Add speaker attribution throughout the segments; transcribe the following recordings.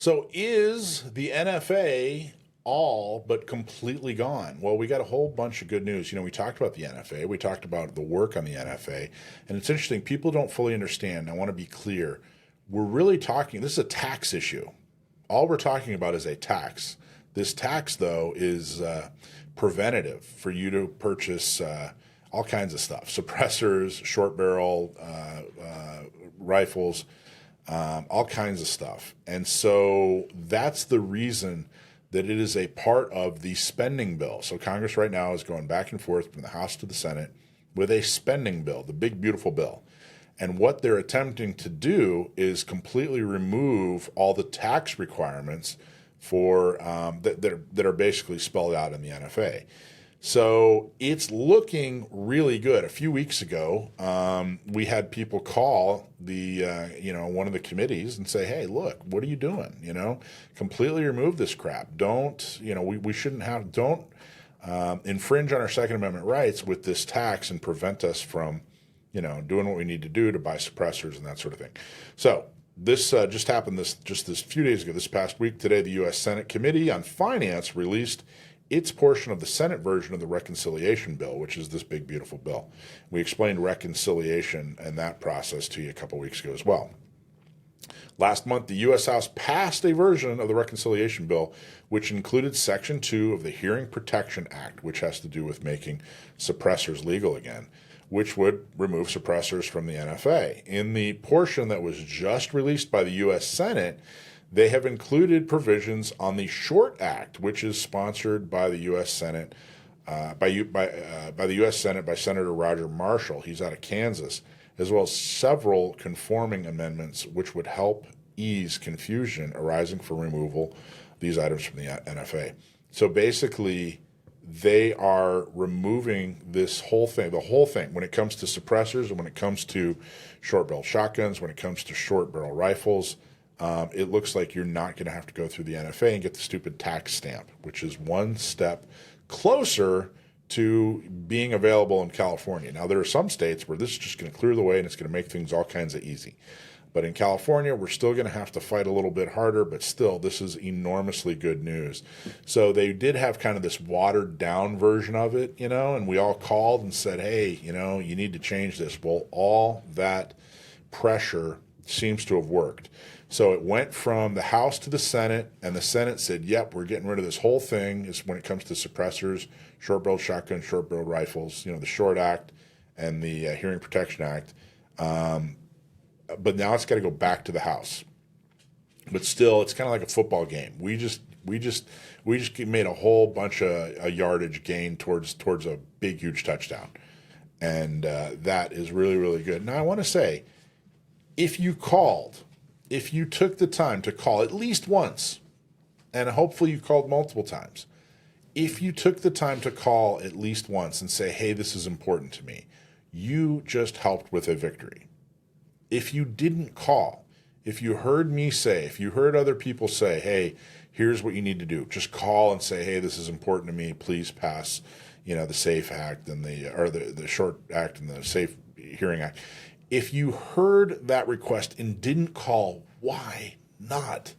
Speaker 1: So is the NFA all but completely gone? Well, we got a whole bunch of good news. We talked about the NFA, we talked about the work on the NFA, and it's interesting, people don't fully understand. I want to be clear. We're really talking, this is a tax issue. All we're talking about is a tax. This tax, though, is preventative for you to purchase all kinds of stuff, suppressors, short barrel rifles, all kinds of stuff. And so that's the reason that it is a part of the spending bill. So Congress right now is going back and forth from the House to the Senate with a spending bill, the big, beautiful bill. And what they're attempting to do is completely remove all the tax requirements for that are basically spelled out in the NFA. So it's looking really good. A few weeks ago, we had people call the one of the committees and say, "Hey, look, what are you doing? Completely remove this crap. Don't we shouldn't have don't infringe on our Second Amendment rights with this tax and prevent us from doing what we need to do to buy suppressors and that sort of thing." So this just happened this few days ago, this past week. Today, the U.S. Senate Committee on Finance released its portion of the Senate version of the reconciliation bill, which is this big, beautiful bill. We explained reconciliation and that process to you a couple weeks ago as well. Last month, the U.S. House passed a version of the reconciliation bill, which included Section 2 of the Hearing Protection Act, which has to do with making suppressors legal again, which would remove suppressors from the NFA. In the portion that was just released by the U.S. Senate, they have included provisions on the SHORT Act, which is sponsored by the U.S. Senate, by the U.S. Senate by Senator Roger Marshall. He's out of Kansas, as well as several conforming amendments, which would help ease confusion arising from removal of these items from the NFA. So basically, they are removing this whole thing, when it comes to suppressors and when it comes to short barrel shotguns, when it comes to short barrel rifles. It looks like you're not going to have to go through the NFA and get the stupid tax stamp, which is one step closer to being available in California. Now, there are some states where this is just going to clear the way and it's going to make things all kinds of easy. But in California, we're still going to have to fight a little bit harder, but still, this is enormously good news. So they did have kind of this watered down version of it, and we all called and said, hey, you need to change this. Well, all that pressure seems to have worked. So it went from the House to the Senate, and the Senate said, yep, we're getting rid of this whole thing is when it comes to suppressors, short-barreled shotguns, short-barreled rifles, the SHORT Act and the Hearing Protection Act. But now it's got to go back to the House. But still, it's kind of like a football game. We just made a whole bunch of a yardage gain towards a big, huge touchdown. And that is really, really good. Now, I want to say, if you took the time to call at least once, and hopefully you called multiple times, if you took the time to call at least once and say, hey, this is important to me, you just helped with a victory. If you didn't call, if you heard me say, if you heard other people say, hey, here's what you need to do, just call and say, hey, this is important to me, please pass, the SAFE Act and the SHORT Act and the Safe Hearing Act. If you heard that request and didn't call, why not?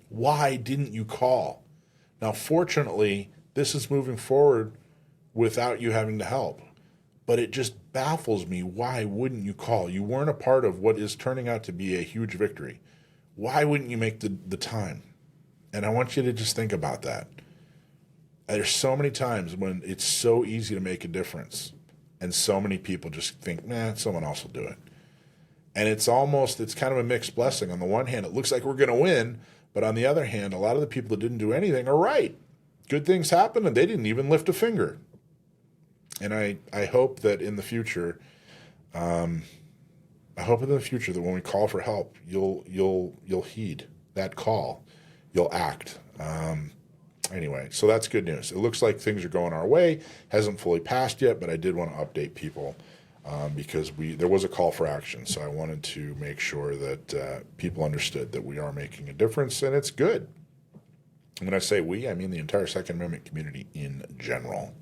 Speaker 1: Why didn't you call? Now, fortunately, this is moving forward without you having to help. But it just baffles me. Why wouldn't you call? You weren't a part of what is turning out to be a huge victory. Why wouldn't you make the time? And I want you to just think about that. There's so many times when it's so easy to make a difference. And so many people just think, someone else will do it. And it's kind of a mixed blessing. On the one hand, it looks like we're going to win. But on the other hand, a lot of the people that didn't do anything are right. Good things happen and they didn't even lift a finger. And I hope that in the future, that when we call for help, you'll heed that call. You'll act. Anyway, so that's good news. It looks like things are going our way. Hasn't fully passed yet, but I did want to update people because there was a call for action. So I wanted to make sure that people understood that we are making a difference, and it's good. And when I say we, I mean the entire Second Amendment community in general.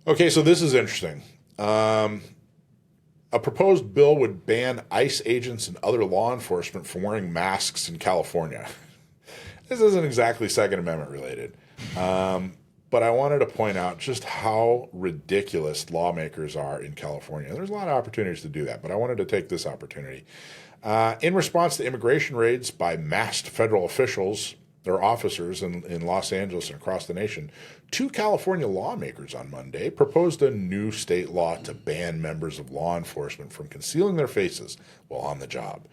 Speaker 1: Okay, so this is interesting. A proposed bill would ban ICE agents and other law enforcement from wearing masks in California. This isn't exactly Second Amendment related. But I wanted to point out just how ridiculous lawmakers are in California. There's a lot of opportunities to do that, but I wanted to take this opportunity. In response to immigration raids by masked federal officials or officers in Los Angeles and across the nation, 2 California lawmakers on Monday proposed a new state law to ban members of law enforcement from concealing their faces while on the job.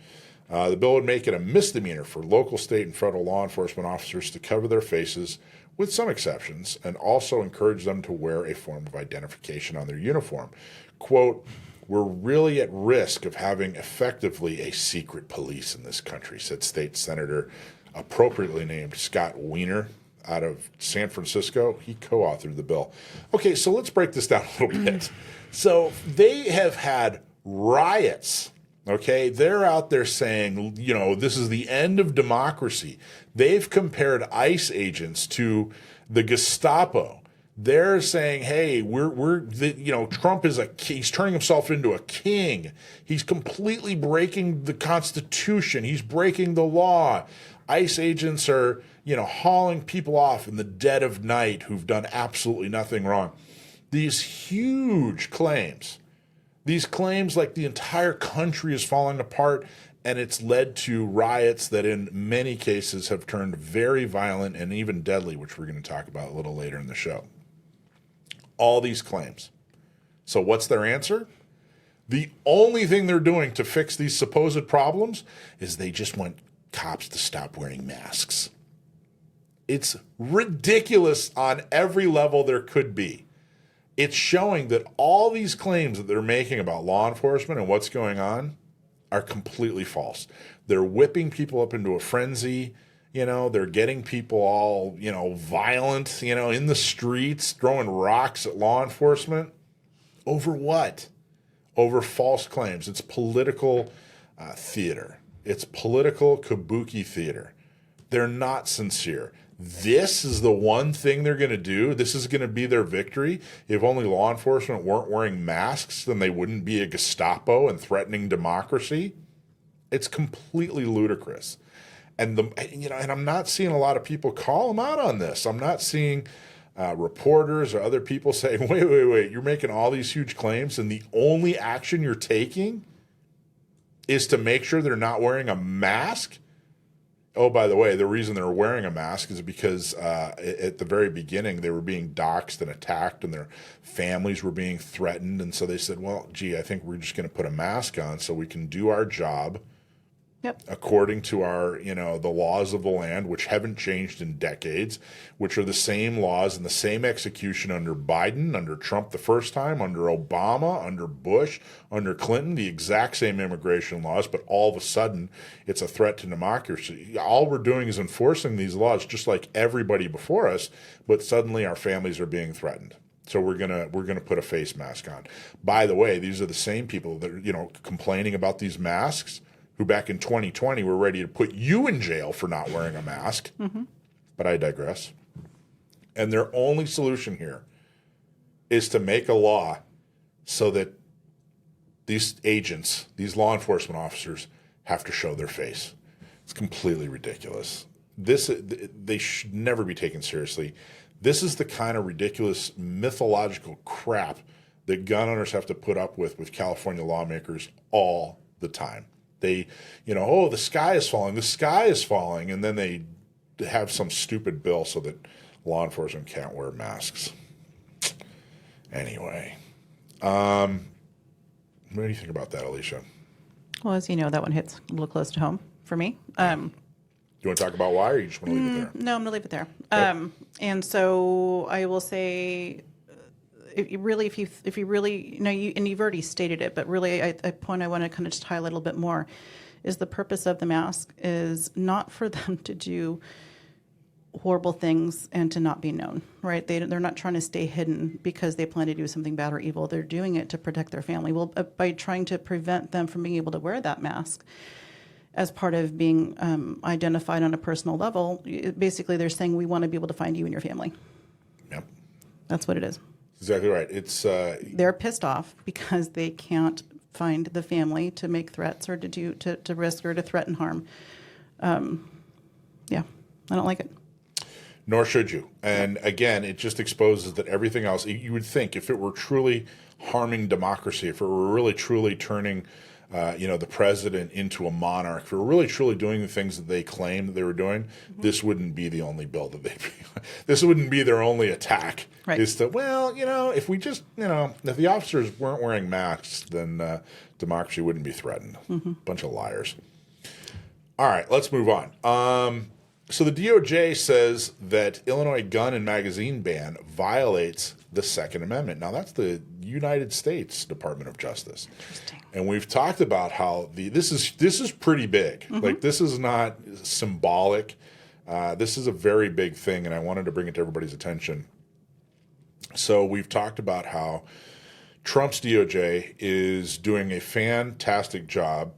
Speaker 1: The bill would make it a misdemeanor for local, state, and federal law enforcement officers to cover their faces, with some exceptions, and also encourage them to wear a form of identification on their uniform. Quote, "We're really at risk of having effectively a secret police in this country," said State Senator, appropriately named Scott Wiener out of San Francisco. He co-authored the bill. Okay, so let's break this down a little bit. So they have had riots. Okay, they're out there saying, this is the end of democracy. They've compared ICE agents to the Gestapo. They're saying, hey, Trump is he's turning himself into a king. He's completely breaking the Constitution. He's breaking the law. ICE agents are, hauling people off in the dead of night who've done absolutely nothing wrong. These huge claims. These claims like the entire country is falling apart, and it's led to riots that in many cases have turned very violent and even deadly, which we're going to talk about a little later in the show. All these claims. So what's their answer? The only thing they're doing to fix these supposed problems is they just want cops to stop wearing masks. It's ridiculous on every level there could be. It's showing that all these claims that they're making about law enforcement and what's going on are completely false. They're whipping people up into a frenzy. They're getting people all, violent, in the streets, throwing rocks at law enforcement. Over what? Over false claims. It's political theater. It's political kabuki theater. They're not sincere. This is the one thing they're going to do. This is going to be their victory. If only law enforcement weren't wearing masks, then they wouldn't be a Gestapo and threatening democracy. It's completely ludicrous. And I'm not seeing a lot of people call them out on this. I'm not seeing reporters or other people saying, wait, you're making all these huge claims and the only action you're taking is to make sure they're not wearing a mask? Oh, by the way, the reason they're wearing a mask is because at the very beginning they were being doxxed and attacked and their families were being threatened. And so they said, well, I think we're just going to put a mask on so we can do our job according to our, the laws of the land, which haven't changed in decades, which are the same laws and the same execution under Biden, under Trump the first time, under Obama, under Bush, under Clinton, the exact same immigration laws, but all of a sudden it's a threat to democracy. All we're doing is enforcing these laws just like everybody before us, but suddenly our families are being threatened. So we're gonna put a face mask on. By the way, these are the same people that are, complaining about these masks, who back in 2020 were ready to put you in jail for not wearing a mask. Mm-hmm. But I digress. And their only solution here is to make a law so that these agents, these law enforcement officers, have to show their face. It's completely ridiculous. They should never be taken seriously. This is the kind of ridiculous mythological crap that gun owners have to put up with California lawmakers all the time. They, the sky is falling, and then they have some stupid bill so that law enforcement can't wear masks. Anyway, what do you think about that, Alicia?
Speaker 2: Well, as you know, that one hits a little close to home for me.
Speaker 1: Do you want to talk about why, or you just want to leave it there?
Speaker 2: No, I'm going to leave it there.
Speaker 1: Okay.
Speaker 2: And so I will say, if you really, and you've already stated it, but really a point I want to kind of just highlight a little bit more is the purpose of the mask is not for them to do horrible things and to not be known, right? They're not trying to stay hidden because they plan to do something bad or evil. They're doing it to protect their family. Well, by trying to prevent them from being able to wear that mask as part of being identified on a personal level, basically they're saying we want to be able to find you and your family.
Speaker 1: Yep.
Speaker 2: That's what it is.
Speaker 1: Exactly right. It's
Speaker 2: they're pissed off because they can't find the family to make threats or to risk or to threaten harm. I don't like it.
Speaker 1: Nor should you. And again, it just exposes that everything else, you would think if it were truly harming democracy, if it were really truly turning the president into a monarch, if we were really truly doing the things that they claim that they were doing, this wouldn't be the only bill that this wouldn't be their only attack.
Speaker 2: Right.
Speaker 1: Is that, if we just, if the officers weren't wearing masks, then democracy wouldn't be threatened. Bunch of liars. All right, let's move on. So the DOJ says that Illinois gun and magazine ban violates the Second Amendment. Now, that's the United States Department of Justice.
Speaker 2: Interesting.
Speaker 1: And we've talked about how this is pretty big. Like, this is not symbolic. This is a very big thing, and I wanted to bring it to everybody's attention. So we've talked about how Trump's DOJ is doing a fantastic job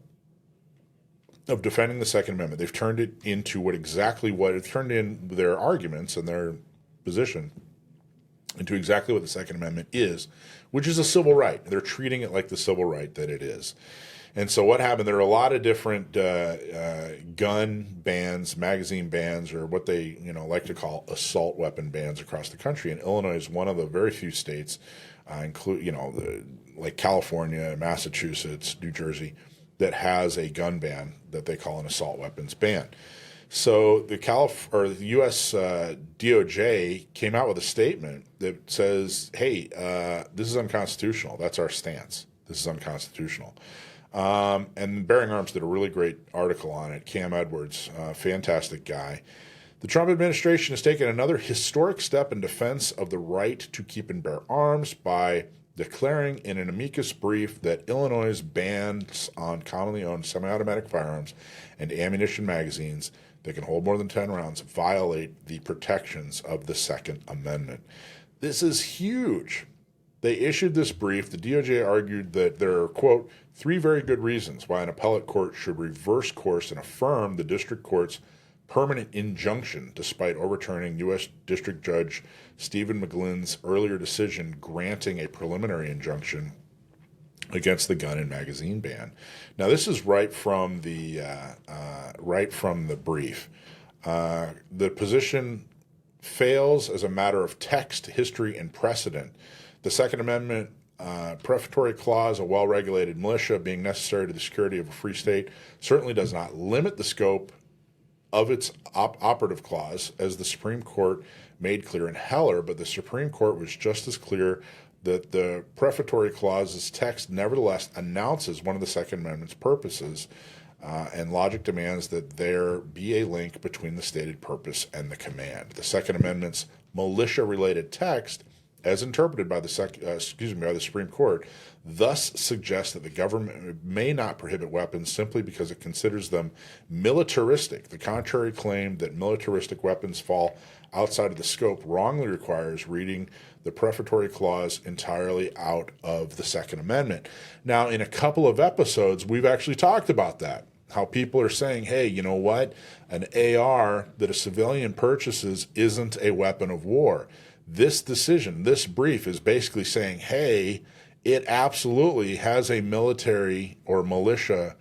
Speaker 1: of defending the Second Amendment. They've turned it into what it turned in their arguments and their position into exactly what the Second Amendment is, which is a civil right. They're treating it like the civil right that it is. And so what happened, there are a lot of different gun bans, magazine bans, or what they like to call assault weapon bans across the country. And Illinois is one of the very few states, like California, Massachusetts, New Jersey, that has a gun ban that they call an assault weapons ban. So the U.S. DOJ came out with a statement that says, hey, this is unconstitutional. That's our stance. This is unconstitutional. And Bearing Arms did a really great article on it. Cam Edwards, fantastic guy. The Trump administration has taken another historic step in defense of the right to keep and bear arms by declaring in an amicus brief that Illinois' bans on commonly owned semi-automatic firearms and ammunition magazines that can hold more than 10 rounds violate the protections of the Second Amendment. This is huge. They issued this brief. The DOJ argued that there are, quote, 3 very good reasons why an appellate court should reverse course and affirm the district court's permanent injunction despite overturning U.S. District Judge Stephen McGlynn's earlier decision granting a preliminary injunction against the gun and magazine ban. Now, this is right from the brief. The position fails as a matter of text, history, and precedent. The Second Amendment prefatory clause, a well-regulated militia being necessary to the security of a free state, certainly does not limit the scope of its operative clause, as the Supreme Court made clear in Heller, but the Supreme Court was just as clear that the prefatory clause's text nevertheless announces one of the Second Amendment's purposes, and logic demands that there be a link between the stated purpose and the command. The Second Amendment's militia-related text, as interpreted by the Supreme Court, thus suggests that the government may not prohibit weapons simply because it considers them militaristic. The contrary claim that militaristic weapons fall outside of the scope wrongly requires reading the prefatory clause entirely out of the Second Amendment. Now, in a couple of episodes, we've actually talked about that, how people are saying, hey, you know what? An AR that a civilian purchases isn't a weapon of war. This decision, this brief is basically saying, hey, it absolutely has a military or militia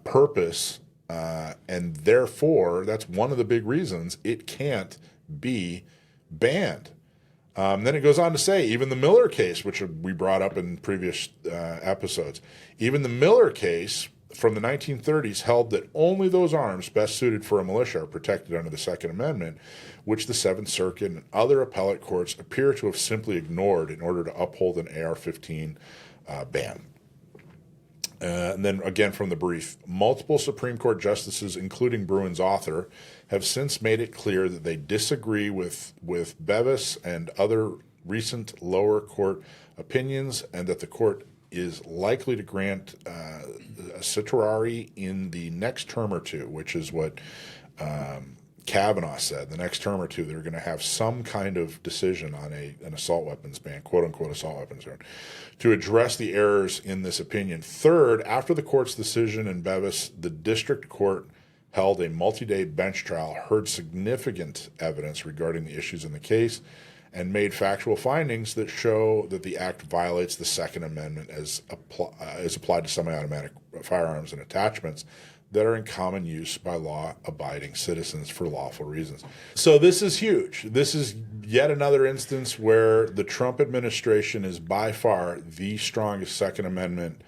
Speaker 1: purpose, and therefore that's one of the big reasons it can't be banned. Then it goes on to say, even the Miller case, which we brought up in previous episodes, even the Miller case from the 1930s held that only those arms best suited for a militia are protected under the Second Amendment, which the Seventh Circuit and other appellate courts appear to have simply ignored in order to uphold an AR-15 ban. And then again from the brief, multiple Supreme Court justices, including Bruin's author, have since made it clear that they disagree with Bevis and other recent lower court opinions, and that the court is likely to grant a certiorari in the next term or two, which is what Kavanaugh said. The next term or two, they're going to have some kind of decision on an assault weapons ban, quote-unquote assault weapons ban, to address the errors in this opinion. Third, after the court's decision in Bevis, the district court held a multi-day bench trial, heard significant evidence regarding the issues in the case, and made factual findings that show that the act violates the Second Amendment as applied to semi-automatic firearms and attachments, that are in common use by law-abiding citizens for lawful reasons. So this is huge. This is yet another instance where the Trump administration is by far the strongest Second Amendment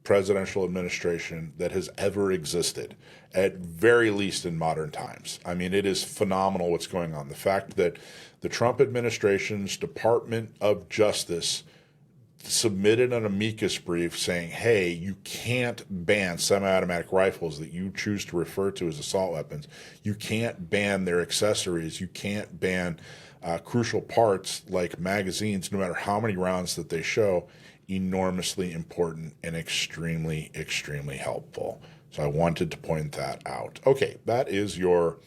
Speaker 1: presidential administration that has ever existed, at very least in modern times. I mean, it is phenomenal what's going on. The fact that the Trump administration's Department of Justice submitted an amicus brief saying, hey, you can't ban semi-automatic rifles that you choose to refer to as assault weapons. You can't ban their accessories. You can't ban crucial parts like magazines, no matter how many rounds that they show. Enormously important and extremely, extremely helpful. So I wanted to point that out. Okay, that is your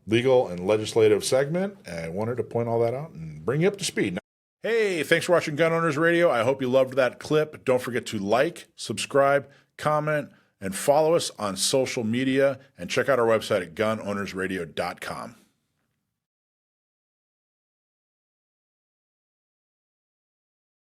Speaker 1: legal and legislative segment. I wanted to point all that out and bring you up to speed. Hey, thanks for watching Gun Owners Radio. I hope you loved that clip. Don't forget to like, subscribe, comment, and follow us on social media. And check out our website at gunownersradio.com.